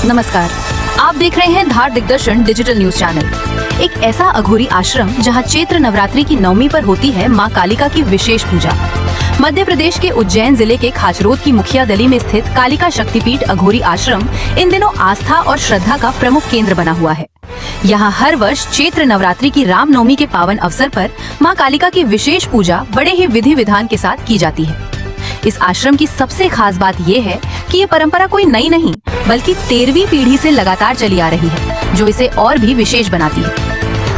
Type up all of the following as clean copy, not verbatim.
नमस्कार, आप देख रहे हैं धार दिग्दर्शन डिजिटल न्यूज चैनल। एक ऐसा अघोरी आश्रम जहां चैत्र नवरात्रि की नवमी पर होती है मां कालिका की विशेष पूजा। मध्य प्रदेश के उज्जैन जिले के खाचरोद की मुखिया दली में स्थित कालिका शक्तिपीठ अघोरी आश्रम इन दिनों आस्था और श्रद्धा का प्रमुख केंद्र बना हुआ है। यहाँ हर वर्ष चैत्र नवरात्रि की रामनवमी के पावन अवसर पर मां कालिका की विशेष पूजा बड़े ही विधि विधान के साथ की जाती है। इस आश्रम की सबसे खास बात ये है कि ये परंपरा कोई नई नहीं बल्कि 13वीं पीढ़ी से लगातार चली आ रही है, जो इसे और भी विशेष बनाती है।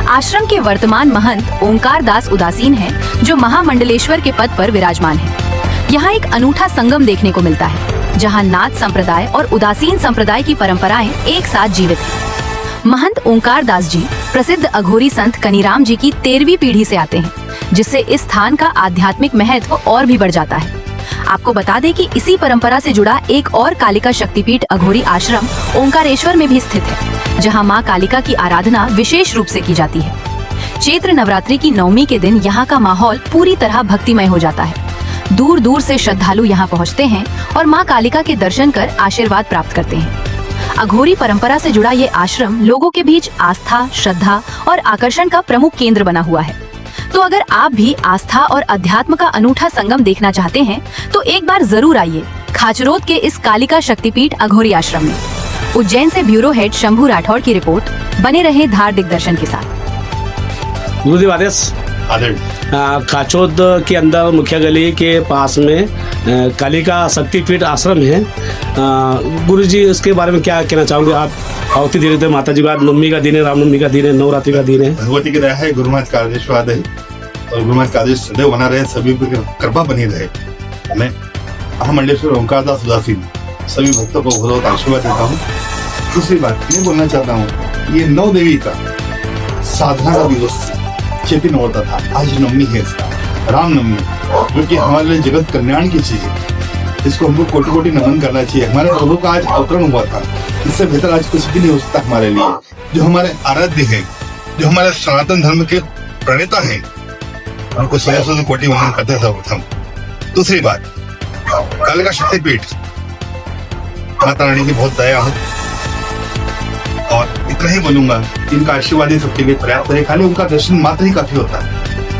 आश्रम के वर्तमान महंत ओंकार दास उदासीन हैं, जो महामंडलेश्वर के पद पर विराजमान हैं। यहाँ एक अनूठा संगम देखने को मिलता है, जहाँ नाथ संप्रदाय और उदासीन संप्रदाय की परंपराएं एक साथ जीवित हैं। महंत ओंकार दास जी प्रसिद्ध अघोरी संत कनीराम जी की 13वीं पीढ़ी से आते हैं, जिससे इस स्थान का आध्यात्मिक महत्व और भी बढ़ जाता है। आपको बता दें कि इसी परंपरा से जुड़ा एक और कालिका शक्तिपीठ अघोरी आश्रम ओंकारेश्वर में भी स्थित है, जहां मां कालिका की आराधना विशेष रूप से की जाती है। चैत्र नवरात्रि की नवमी के दिन यहां का माहौल पूरी तरह भक्तिमय हो जाता है। दूर दूर से श्रद्धालु यहां पहुंचते हैं और मां कालिका के दर्शन कर आशीर्वाद प्राप्त करते हैं। अघोरी परंपरा से जुड़ा ये आश्रम लोगों के बीच आस्था, श्रद्धा और आकर्षण का प्रमुख केंद्र बना हुआ है। तो अगर आप भी आस्था और अध्यात्म का अनूठा संगम देखना चाहते हैं तो एक बार जरूर आइए खाचरोद के इस कालिका शक्तिपीठ अघोरी आश्रम में। उज्जैन से ब्यूरो हेड शंभू राठौड़ की रिपोर्ट। बने रहे धार दिग्दर्शन के साथ। गुरुदेव आदेश खाचरोद के अंदर मुखिया गली के पास में कालिका शक्तिपीठ आश्रम है। गुरुजी इसके बारे में क्या कहना चाहोगे आप? आवती धीरे धीरे माता जी बाद नवमी का दिन है, रामनवमी का दिन है, नवरात्रि का दिन है। भगवती की दया है, गुरु महाराज का आशीर्वाद है और गुरु महाराज का आदेश सदैव बना रहे, सभी पर कृपा बनी रहे। मैं महामंडलेश्वर ओंकार दास उदासीन सभी भक्तों को बहुत आशीर्वाद देता हूँ। दूसरी बात ये बोलना चाहता हूँ, ये 9 देवी का साधना का दिवस चैत्र नवरात्र था, आज नवमी है इसका, रामनवमी, जो कि हमारे लिए जगत कल्याण की चीज है। इसको हमको कोटि कोटि नमन करना चाहिए। हमारे प्रभु का आज अवतरण हुआ था, इससे बेहतर आज कुछ भी नहीं हो सकता हमारे लिए। जो हमारे आराध्य है, जो हमारे सनातन धर्म के प्रणेता हैं, उनको 100 कोटि वंदन करते हैं सर्वप्रथम। दूसरी बात, कालिका शक्तिपीठ माता रानी की बहुत दया है और इतना ही बोलूंगा, इनका आशीर्वाद ही सबके लिए पर्याप्त है। खाली उनका दर्शन मात्र ही काफी होता है।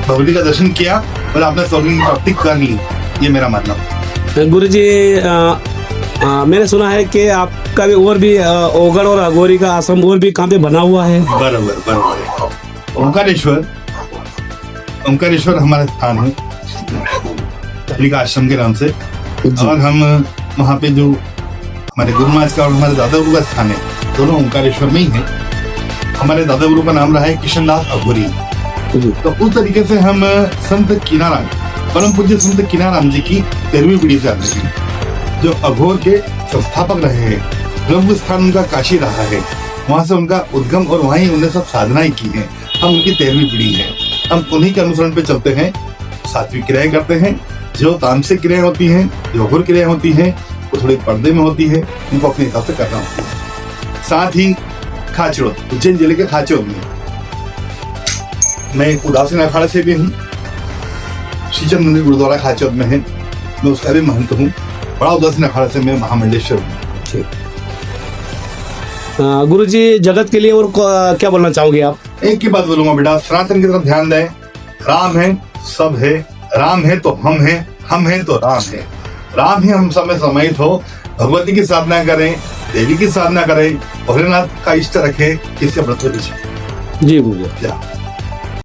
भगवती का दर्शन किया और आपने स्वर्ग की प्राप्ति कर ली, ये मेरा मानना। गुरुजी मैंने सुना है कि आपका भी और भी ओगड़ और अघोरी का आश्रम और भी कहाँ पे बना हुआ है? बराबर ओंकारेश्वर हमारा स्थान है कालिका आश्रम के नाम से, और हम वहाँ पे जो हमारे गुरु महाराज का और हमारे दादा गुरु का स्थान है, दोनों ओंकारेश्वर में ही है। हमारे दादा गुरु का नाम रहा है किशनदास अघोरी। तो उस तरीके से हम संत कीनाराम, परम पूज्य संत कीनाराम जी की 13वीं पीढ़ी से आते हैं, जो अघोर के संस्थापक रहे हैं। ब्रह्म स्थान उनका काशी रहा है, वहां से उनका उद्गम और वहीं उन्होंने सब साधनाएं की हैं। हम उनकी 13वीं पीढ़ी है, हम उन्हीं के अनुसरण पे चलते हैं। सात्विक क्रियाएं करते हैं, जो तामसिक क्रियाएं होती हैं, जो अघोर क्रियाएं होती हैं, वो थोड़ी पर्दे में होती है, उनको अपने हिसाब से करना होता है। साथ ही खाचरोद, उज्जैन जिले के खाचरोद में मैं उदासीन अखाड़ा से भी हूँ। श्रीचंद मंदिर गुरुद्वारा खाचरोद में है, मैं उसका भी महंत हूँ। बड़ा उदासीन अखाड़ा से मैं महामंडलेश्वर हूँ। गुरुजी जगत के लिए और क्या बोलना चाहोगे आप? एक ही बात बोलूंगा बेटा, सनातन की तरफ ध्यान दें। राम है, सब है। राम है तो हम हैं तो राम है। राम ही हम सब में समाहित हो। भगवती की साधना करें, देवी की साधना करें, भोलेनाथ का इष्ट रखें, इससे व्रत हो। जी गुरुजी।